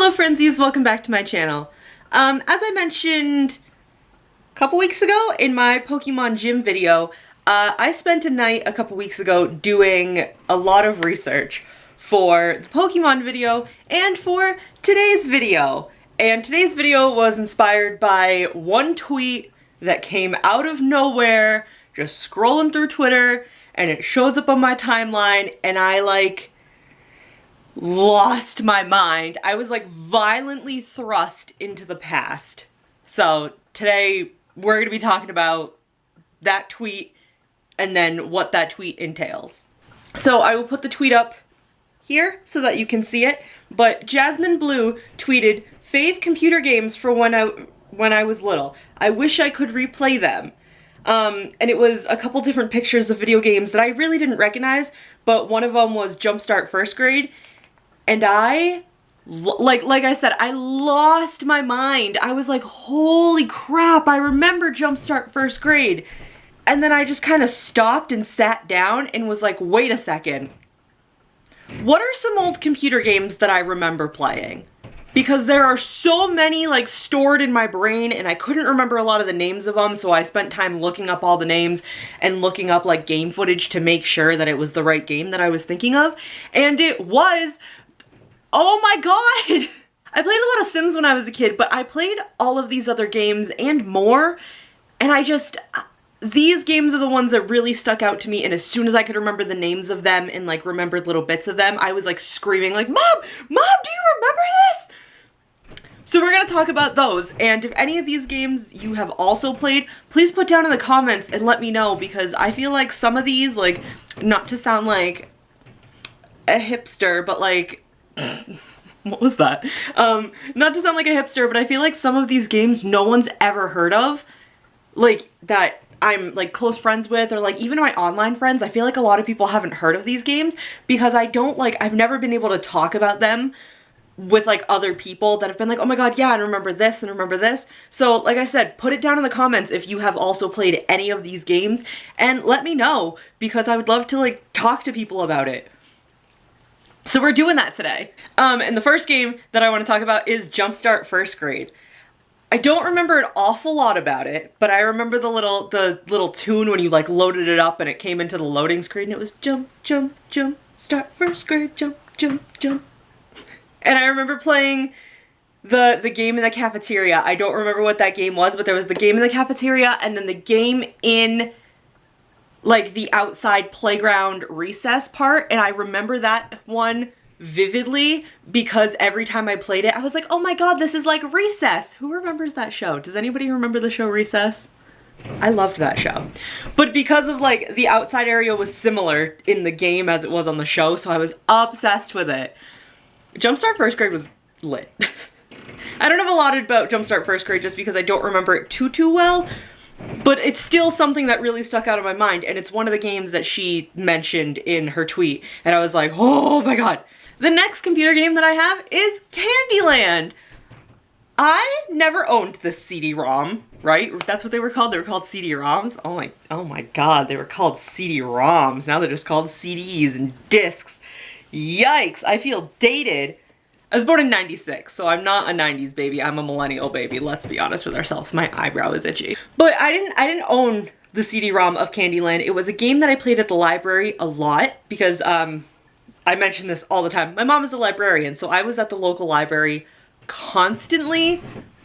Hello Friendzies, welcome back to my channel. As I mentioned a couple weeks ago in my Pokemon gym video, I spent a night a couple weeks ago doing a lot of research for the Pokemon video and for today's video. And today's video was inspired by one tweet that came out of nowhere, just scrolling through Twitter, and it shows up on my timeline, and I lost my mind. I was violently thrust into the past. So today we're going to be talking about that tweet and then what that tweet entails. So I will put the tweet up here so that you can see it, but Jasmine Blu tweeted, "Fave computer games for when I was little. I wish I could replay them." And it was a couple different pictures of video games that I really didn't recognize, but one of them was Jumpstart First Grade. And I, like I said, I lost my mind. I was like, holy crap, I remember Jumpstart First Grade. And then I just kind of stopped and sat down and was like, wait a second. What are some old computer games that I remember playing? Because there are so many stored in my brain, and I couldn't remember a lot of the names of them, so I spent time looking up all the names and looking up game footage to make sure that it was the right game that I was thinking of. And it was... oh my god! I played a lot of Sims when I was a kid, but I played all of these other games and more, and these games are the ones that really stuck out to me, and as soon as I could remember the names of them and remembered little bits of them, I was screaming Mom! Mom, do you remember this? So we're gonna talk about those, and if any of these games you have also played, please put down in the comments and let me know, because I feel like some of these, not to sound like a hipster, but what was that? Not to sound like a hipster, but I feel like some of these games no one's ever heard of, that I'm close friends with, or even my online friends. I feel like a lot of people haven't heard of these games because I've never been able to talk about them with other people that have been oh my god, yeah, and remember this and remember this. So like I said, put it down in the comments if you have also played any of these games and let me know, because I would love to talk to people about it. So we're doing that today. And the first game that I want to talk about is Jumpstart First Grade. I don't remember an awful lot about it, but I remember the little tune when you loaded it up and it came into the loading screen. And it was jump, jump, jump, start first grade, jump, jump, jump. And I remember playing the game in the cafeteria. I don't remember what that game was, but there was the game in the cafeteria and then the game in the outside playground recess part, and I remember that one vividly because every time I played it, I was like, oh my god, this is like Recess. Who remembers that show? Does anybody remember the show Recess? I loved that show. But because of the outside area was similar in the game as it was on the show, so I was obsessed with it. Jumpstart First Grade was lit. I don't have a lot about Jumpstart First Grade just because I don't remember it too well, but it's still something that really stuck out of my mind, and it's one of the games that she mentioned in her tweet, and I was like, oh my god. The next computer game that I have is Candyland. I never owned the CD-ROM, right? That's what they were called? They were called CD-ROMs? Oh my god, they were called CD-ROMs. Now they're just called CDs and discs. Yikes, I feel dated. I was born in '96, so I'm not a 90s baby, I'm a millennial baby, let's be honest with ourselves. My eyebrow is itchy. But I didn't own the CD-ROM of Candyland. It was a game that I played at the library a lot because I mention this all the time. My mom is a librarian, so I was at the local library constantly,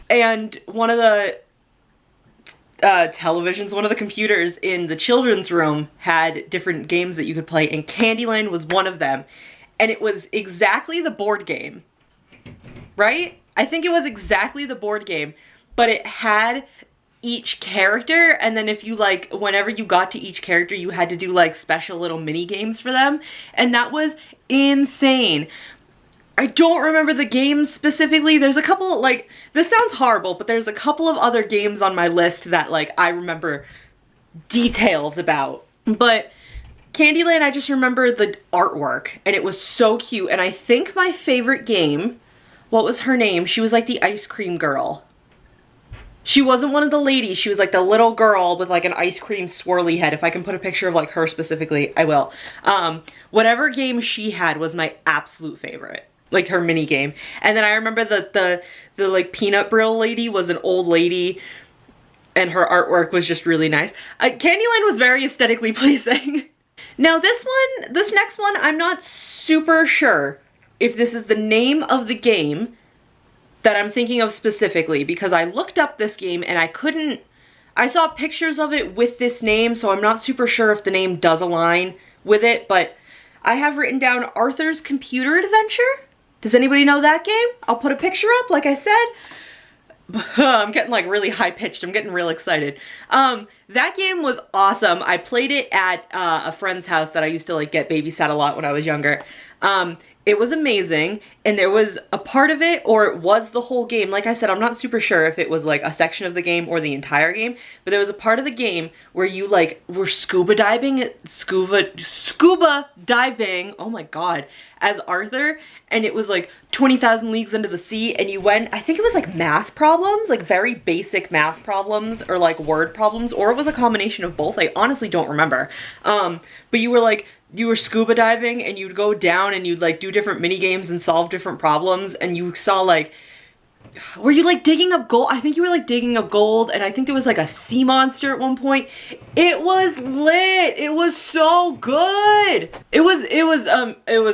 and one of the televisions, one of the computers in the children's room had different games that you could play, and Candyland was one of them. And it was exactly the board game. Right? I think it was exactly the board game, but it had each character, and then if you whenever you got to each character, you had to do special little mini games for them, and that was insane. I don't remember the games specifically. There's a couple, this sounds horrible, but there's a couple of other games on my list that I remember details about. But Candyland, I just remember the artwork, and it was so cute, and I think my favorite game, what was her name? She was the ice cream girl. She wasn't one of the ladies, she was the little girl with an ice cream swirly head. If I can put a picture of her specifically, I will. Whatever game she had was my absolute favorite. like her mini game. And then I remember the like peanut brittle lady was an old lady, and her artwork was just really nice. Candyland was very aesthetically pleasing. Now this next one, I'm not super sure if this is the name of the game that I'm thinking of specifically, because I looked up this game and I saw pictures of it with this name, so I'm not super sure if the name does align with it, but I have written down Arthur's Computer Adventure. Does anybody know that game? I'll put a picture up, like I said. I'm getting like really high pitched. I'm getting real excited. That game was awesome. I played it at a friend's house that I used to like get babysat a lot when I was younger. It was amazing, and there was a part of it, or it was the whole game. Like I said, I'm not super sure if it was like a section of the game or the entire game, but there was a part of the game where you like were scuba diving, oh my god, as Arthur, and it was like 20,000 Leagues Under the Sea, and you went, I think it was like math problems, like very basic math problems, or like word problems, or it was a combination of both. I honestly don't remember. But you were scuba diving, and you'd go down and you'd like do different mini games and solve different problems, and you saw like, were you like digging up gold? I think you were like digging up gold, and I think there was like a sea monster at one point. It was lit. It was so good. It was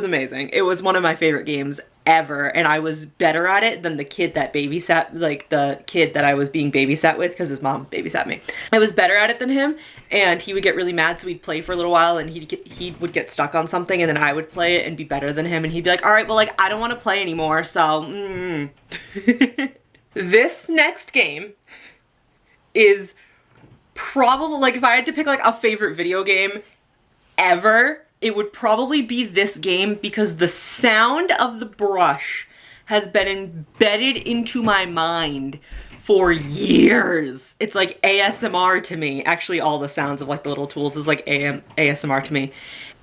amazing. It was one of my favorite games ever, and I was better at it than the kid that babysat, like the kid that I was being babysat with, because his mom babysat me. I was better at it than him, and he would get really mad, so we'd play for a little while, and he would get stuck on something, and then I would play it and be better than him, and he'd be like, all right, well, like, I don't want to play anymore, so, This next game is probably, like, if I had to pick, like, a favorite video game ever, it would probably be this game, because the sound of the brush has been embedded into my mind for years. It's like ASMR to me. Actually, all the sounds of like the little tools is like ASMR to me.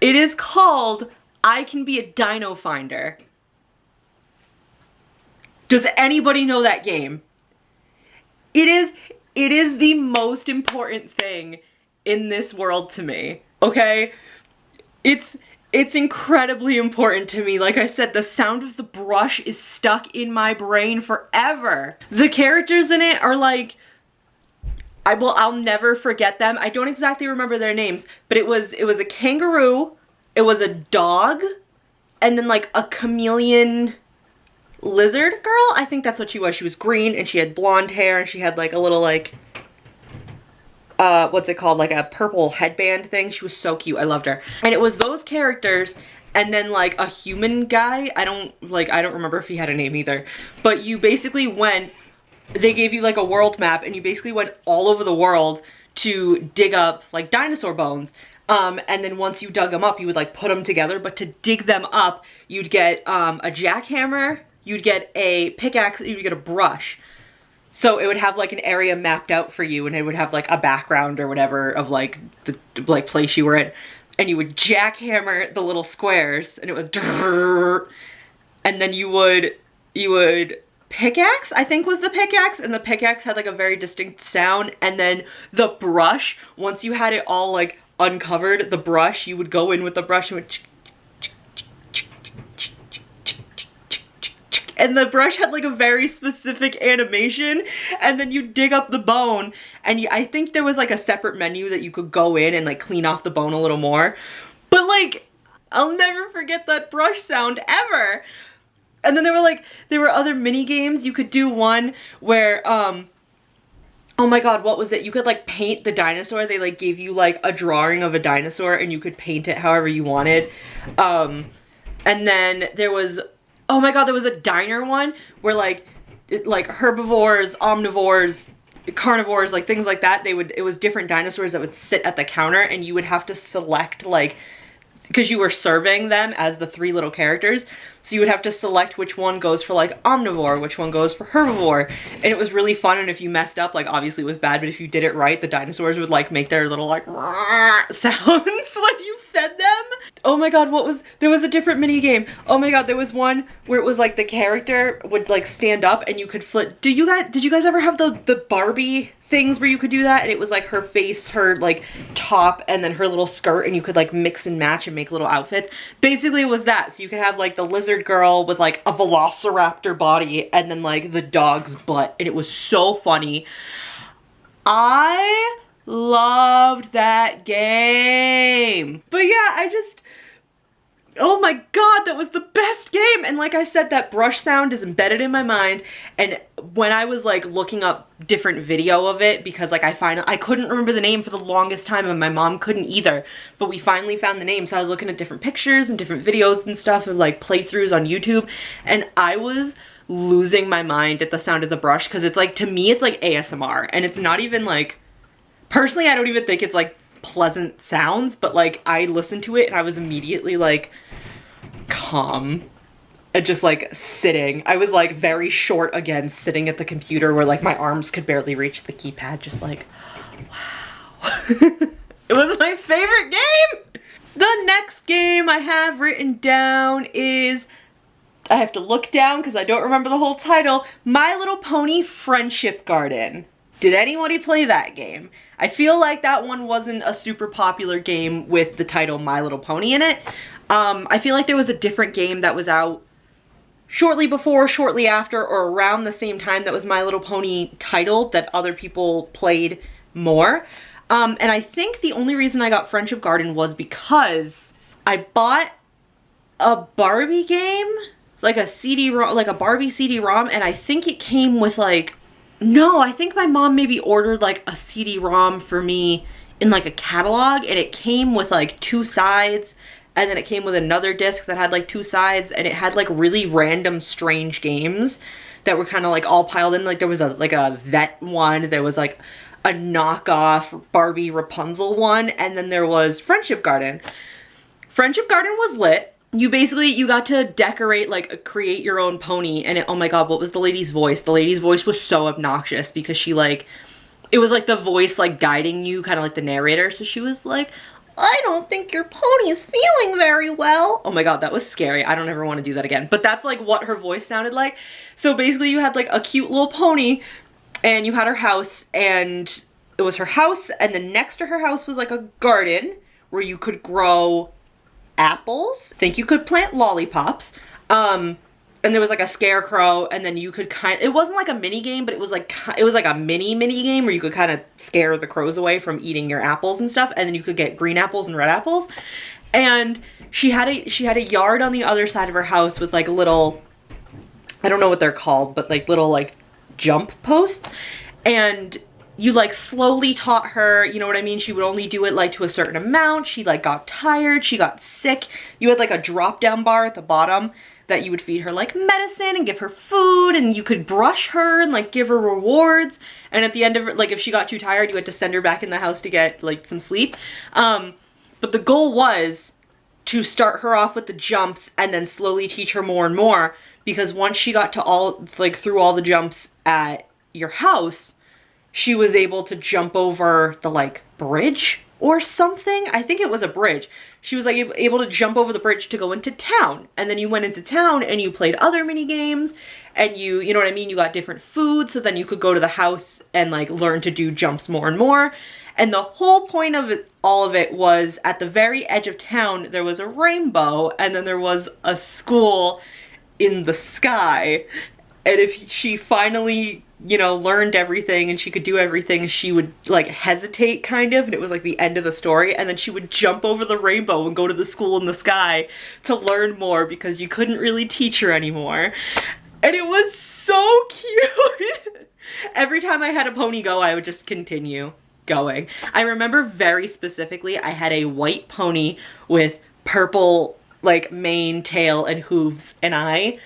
It is called I Can Be a Dino Finder. Does anybody know that game? It is the most important thing in this world to me, okay? It's incredibly important to me. Like I said, the sound of the brush is stuck in my brain forever. The characters in it are like, I'll never forget them. I don't exactly remember their names, but it was a kangaroo, it was a dog, and then like a chameleon lizard girl. I think that's what she was. She was green and she had blonde hair and she had like a little like, what's it called? Like a purple headband thing. She was so cute. I loved her. And it was those characters and then like a human guy. I don't remember if he had a name either. But you basically they gave you like a world map and you basically went all over the world to dig up like dinosaur bones. And then once you dug them up, you would like put them together. But to dig them up, you'd get a jackhammer, you'd get a pickaxe, you'd get a brush. So it would have like an area mapped out for you, and it would have like a background or whatever of like the like place you were in, and you would jackhammer the little squares, and it would, and then you would pickaxe, I think was the pickaxe, and the pickaxe had like a very distinct sound, and then the brush, once you had it all like uncovered, the brush, you would go in with the brush and and the brush had like a very specific animation, and then you dig up the bone, and I think there was like a separate menu that you could go in and like clean off the bone a little more. But like, I'll never forget that brush sound ever. And then there were other mini games. You could do one where, oh my god, what was it? You could like paint the dinosaur. They like gave you like a drawing of a dinosaur and you could paint it however you wanted. And then there was, oh my god, there was a diner one where like herbivores, omnivores, carnivores, like things like that, it was different dinosaurs that would sit at the counter, and you would have to select like, because you were serving them as the three little characters, so you would have to select which one goes for like omnivore, which one goes for herbivore, and it was really fun. And if you messed up, like obviously it was bad, but if you did it right, the dinosaurs would like make their little like sounds when you fed them. Oh my god, there was a different mini game. Oh my god, there was one where it was like the character would like stand up and you could flip. Did you guys ever have the Barbie things where you could do that? And it was like her face, her like top, and then her little skirt, and you could like mix and match and make little outfits. Basically it was that. So you could have like the lizard girl with like a velociraptor body and then like the dog's butt. And it was so funny. I loved that game. But yeah, oh my god, that was the best game. And like I said, that brush sound is embedded in my mind. And when I was like looking up different video of it, because like I couldn't remember the name for the longest time and my mom couldn't either, but we finally found the name. So I was looking at different pictures and different videos and stuff and like playthroughs on YouTube, and I was losing my mind at the sound of the brush, because it's like, to me it's like ASMR, and it's not even like, personally I don't even think it's like pleasant sounds, but like I listened to it and I was immediately like calm and just like sitting. I was like very short again, sitting at the computer where like my arms could barely reach the keypad, just like, wow. It was my favorite game. The next game I have written down is, I have to look down because I don't remember the whole title, My Little Pony Friendship Garden. Did anybody play that game? I feel like that one wasn't a super popular game with the title My Little Pony in it. I feel like there was a different game that was out shortly before, shortly after, or around the same time that was My Little Pony titled that other people played more. And I think the only reason I got Friendship Garden was because I bought a Barbie game, like a CD-ROM, like a Barbie CD-ROM, and I think it came with like, no, I think my mom maybe ordered like a CD-ROM for me in like a catalog, and it came with like 2 sides, and then it came with another disc that had like 2 sides, and it had like really random strange games that were kind of like all piled in. Like there was a vet one, there was like a knockoff Barbie Rapunzel one, and then there was Friendship Garden. Friendship Garden was lit. You got to decorate, like create your own pony, and oh my god, what was the lady's voice? The lady's voice was so obnoxious because she like, it was like the voice like guiding you, kind of like the narrator, so she was like, I don't think your pony's feeling very well. Oh my god, that was scary. I don't ever want to do that again. But that's like what her voice sounded like. So basically you had like a cute little pony, and you had her house, and it was her house, and then next to her house was like a garden where you could grow apples. I think you could plant lollipops. And there was like a scarecrow, and then you could it wasn't like a mini game, but it was like a mini game where you could kind of scare the crows away from eating your apples and stuff, and then you could get green apples and red apples. And she had a yard on the other side of her house with like little, I don't know what they're called, but like little like jump posts. And you like slowly taught her, you know what I mean? She would only do it like to a certain amount. She like got tired, she got sick. You had like a drop down bar at the bottom that you would feed her like medicine and give her food, and you could brush her and like give her rewards. And at the end of it, like if she got too tired, you had to send her back in the house to get like some sleep. But the goal was to start her off with the jumps and then slowly teach her more and more, because once she got to through all the jumps at your house, she was able to jump over the like bridge or something. I think it was a bridge. She was like able to jump over the bridge to go into town. And then you went into town and you played other mini games, and you know what I mean? You got different food, so then you could go to the house and like learn to do jumps more and more. And the whole point of it, all of it, was at the very edge of town, there was a rainbow, and then there was a school in the sky. And if she finally, you know, learned everything and she could do everything, she would like hesitate kind of, and it was like the end of the story, and then she would jump over the rainbow and go to the school in the sky to learn more because you couldn't really teach her anymore. And it was so cute. Every time I had a pony go, I would just continue going. I remember very specifically I had a white pony with purple like mane, tail, and hooves, and I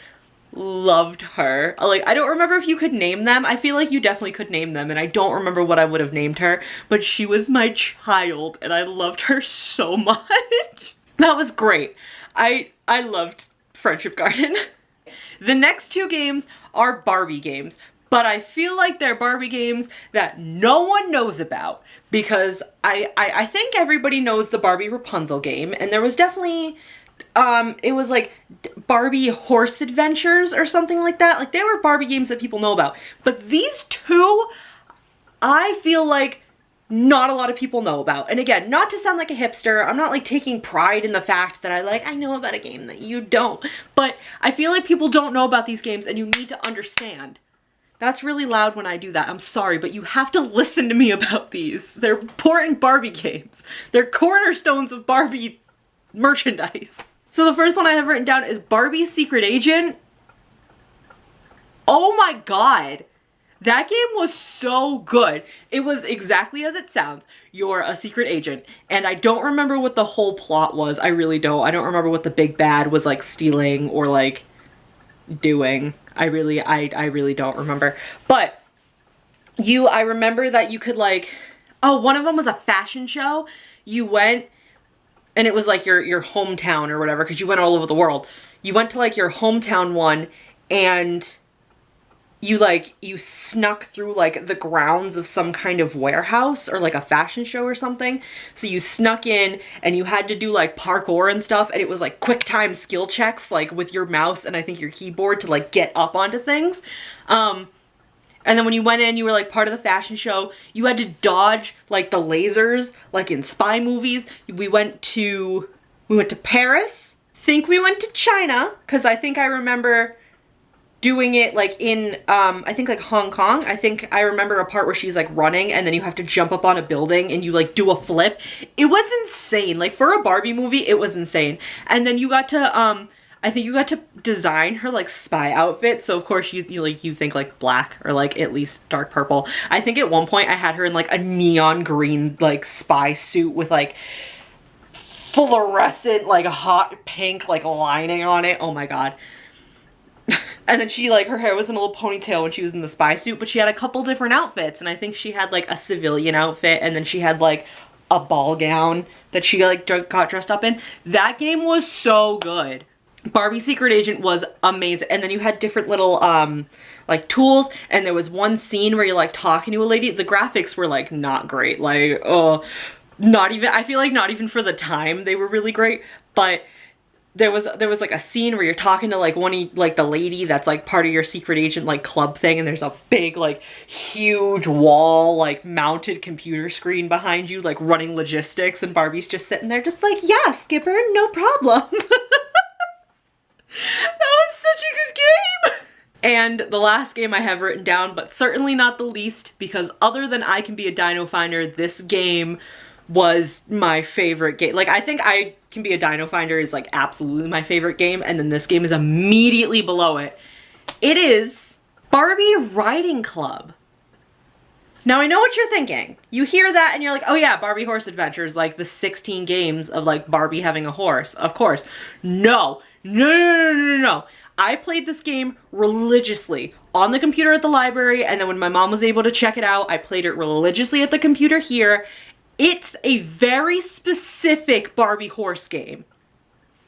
loved her. Like, I don't remember if you could name them. I feel like you definitely could name them, and I don't remember what I would have named her, but she was my child, and I loved her so much. That was great. I loved Friendship Garden. The next 2 games are Barbie games. but I feel like they're Barbie games that no one knows about, because I think everybody knows the Barbie Rapunzel game, and there was definitely, it was like Barbie Horse Adventures or something like that. Like, there were Barbie games that people know about, but these two, I feel like not a lot of people know about. And again, not to sound like a hipster, I'm not like taking pride in the fact that I know about a game that you don't, but I feel like people don't know about these games and you need to understand. That's really loud when I do that. I'm sorry, but you have to listen to me about these. They're important Barbie games. They're cornerstones of Barbie merchandise. So the first one I have written down is Barbie Secret Agent. Oh my god. That game was so good. It was exactly as it sounds. You're a secret agent. And I don't remember what the whole plot was. I really don't. I don't remember what the big bad was like stealing or like doing. I really don't remember. But I remember that you could like, oh, one of them was a fashion show. You went and it was like your hometown or whatever, because you went all over the world. You went to like your hometown one and you snuck through like the grounds of some kind of warehouse or like a fashion show or something. So you snuck in and you had to do like parkour and stuff, and it was like quick time skill checks like with your mouse and I think your keyboard to like get up onto things. And then when you went in, you were like part of the fashion show. You had to dodge like the lasers like in spy movies. We went to Paris. Think we went to China, because I think I remember doing it like in, I think like Hong Kong. I think I remember a part where she's like running and then you have to jump up on a building and you like do a flip. It was insane. Like for a Barbie movie, it was insane. And then you got to, I think you got to design her like spy outfit. So of course you think like black or like at least dark purple. I think at one point I had her in like a neon green like spy suit with like fluorescent like hot pink like lining on it. Oh my god. And then she like, her hair was in a little ponytail when she was in the spy suit, but she had a couple different outfits, and I think she had like a civilian outfit, and then she had like a ball gown that she like got dressed up in. That game was so good. Barbie Secret Agent was amazing. And then you had different little like tools, and there was one scene where you're like talking to a lady. The graphics were like not great, like not even, I feel like not even for the time they were really great, but there was like a scene where you're talking to like the lady that's like part of your secret agent like club thing, and there's a big like huge wall like mounted computer screen behind you like running logistics, and Barbie's just sitting there just like, yeah, Skipper, no problem. That was such a good game. And the last game I have written down, but certainly not the least, because other than I Can Be a Dino Finder, this game was my favorite game. Like, I think I Can Be a Dino Finder is like absolutely my favorite game, and then this game is immediately below it. It is Barbie Riding Club. Now I know what you're thinking. You hear that and you're like, oh yeah, Barbie Horse Adventures, like the 16 games of like Barbie having a horse. Of course. No. No. I played this game religiously on the computer at the library, and then when my mom was able to check it out, I played it religiously at the computer here. It's a very specific Barbie horse game.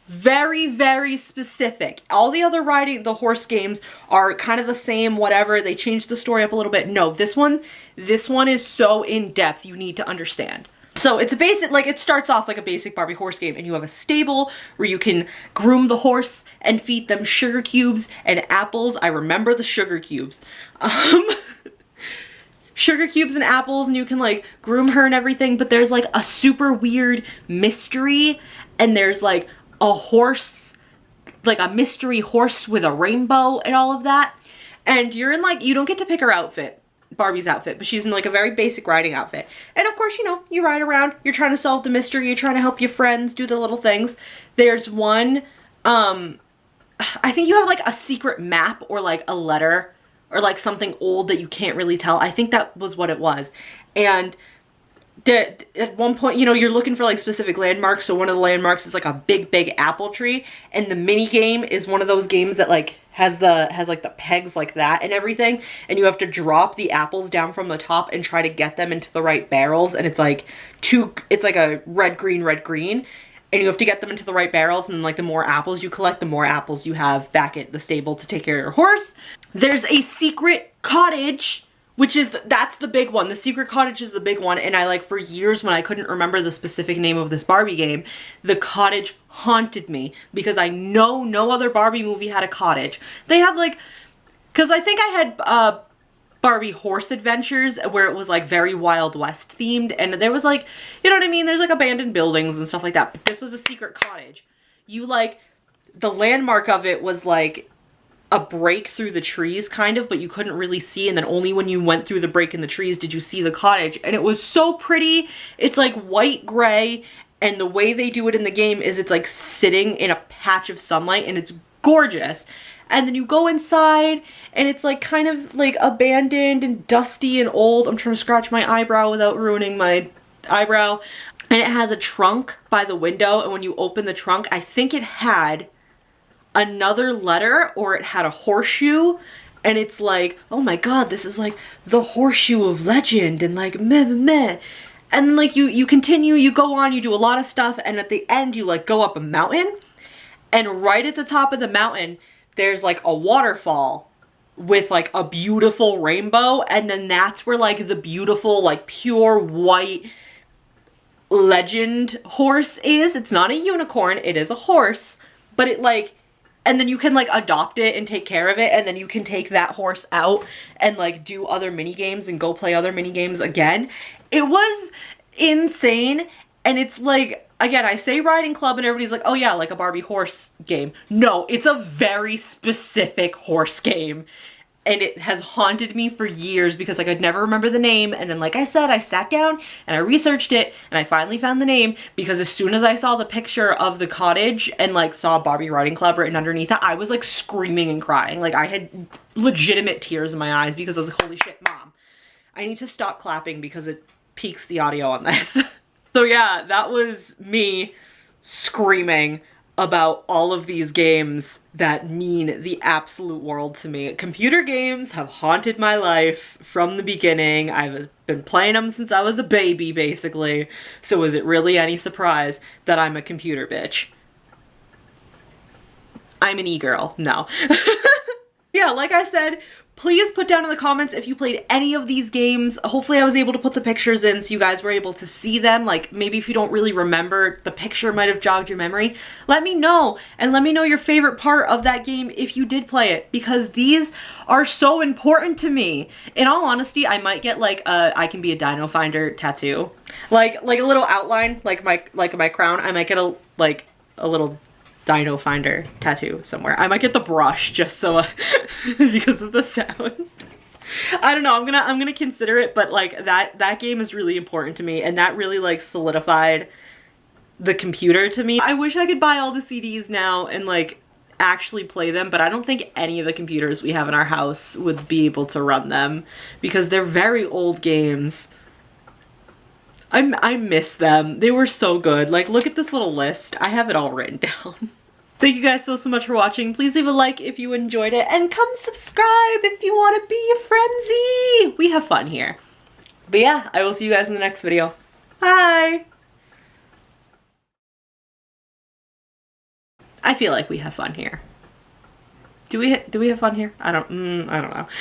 Very, very specific. All the other the horse games are kind of the same, whatever. They changed the story up a little bit. No, this one is so in-depth, you need to understand. So it's a basic, like, it starts off like a basic Barbie horse game, and you have a stable where you can groom the horse and feed them sugar cubes and apples. I remember the sugar cubes. Sugar cubes and apples, and you can like groom her and everything, but there's like a super weird mystery, and there's like a horse, like a mystery horse with a rainbow and all of that. And you're in like, you don't get to pick her outfit, Barbie's outfit, but she's in like a very basic riding outfit. And of course, you know, you ride around, you're trying to solve the mystery, you're trying to help your friends do the little things. There's one, I think you have like a secret map or like a letter or like something old that you can't really tell. I think that was what it was. And at one point, you know, you're looking for like specific landmarks. So one of the landmarks is like a big apple tree, and the mini game is one of those games that like has like the pegs like that and everything, and you have to drop the apples down from the top and try to get them into the right barrels, and it's like a red green, and you have to get them into the right barrels, and like the more apples you collect, the more apples you have back at the stable to take care of your horse. There's a secret cottage, which is, that's the big one. The secret cottage is the big one, and I like for years when I couldn't remember the specific name of this Barbie game, the cottage haunted me because I know no other Barbie movie had a cottage. They have like, because I think I had Barbie Horse Adventures where it was like very Wild West themed, and there was like, you know what I mean, there's like abandoned buildings and stuff like that, but this was a secret cottage. You like, the landmark of it was like a break through the trees kind of, but you couldn't really see, and then only when you went through the break in the trees did you see the cottage, and it was so pretty. It's like white gray, and the way they do it in the game is it's like sitting in a patch of sunlight, and it's gorgeous. And then you go inside, and it's like kind of like abandoned and dusty and old. I'm trying to scratch my eyebrow without ruining my eyebrow. And it has a trunk by the window, and when you open the trunk, I think it had another letter or it had a horseshoe, and it's like, oh my god, this is like the horseshoe of legend, and like meh meh meh. And like you continue, you go on, you do a lot of stuff, and at the end you like go up a mountain, and right at the top of the mountain there's like a waterfall with like a beautiful rainbow, and then that's where like the beautiful like pure white legend horse is. It's not a unicorn, it is a horse, but it like, and then you can like adopt it and take care of it, and then you can take that horse out and like do other mini games and go play other mini games again. It was insane. And it's like, again, I say riding club and everybody's like, oh yeah, like a Barbie horse game. No, it's a very specific horse game. And it has haunted me for years because I could never remember the name. And then like I said, I sat down and I researched it, and I finally found the name because as soon as I saw the picture of the cottage and like saw Barbie Riding Club written underneath it, I was like screaming and crying. Like I had legitimate tears in my eyes because I was like, holy shit, Mom, I need to stop clapping because it peaks the audio on this. So yeah, that was me screaming about all of these games that mean the absolute world to me. Computer games have haunted my life from the beginning. I've been playing them since I was a baby, basically. So is it really any surprise that I'm a computer bitch? I'm an e-girl. No. Yeah, like I said, please put down in the comments if you played any of these games. Hopefully I was able to put the pictures in so you guys were able to see them. Like maybe if you don't really remember, the picture might have jogged your memory. Let me know, and let me know your favorite part of that game if you did play it, because these are so important to me. In all honesty, I might get like a I can be a Dino Finder tattoo. Like a little outline, like my crown. I might get a little Dino Finder tattoo somewhere. I might get the brush just so because of the sound. I don't know, I'm gonna consider it, but like that game is really important to me, and that really like solidified the computer to me. I wish I could buy all the CDs now and like actually play them, but I don't think any of the computers we have in our house would be able to run them because they're very old games. I miss them. They were so good. Like, look at this little list. I have it all written down. Thank you guys so much for watching. Please leave a like if you enjoyed it, and come subscribe if you want to be a Friendzy. We have fun here. But yeah, I will see you guys in the next video. Bye! I feel like we have fun here. Do we have fun here? I don't know.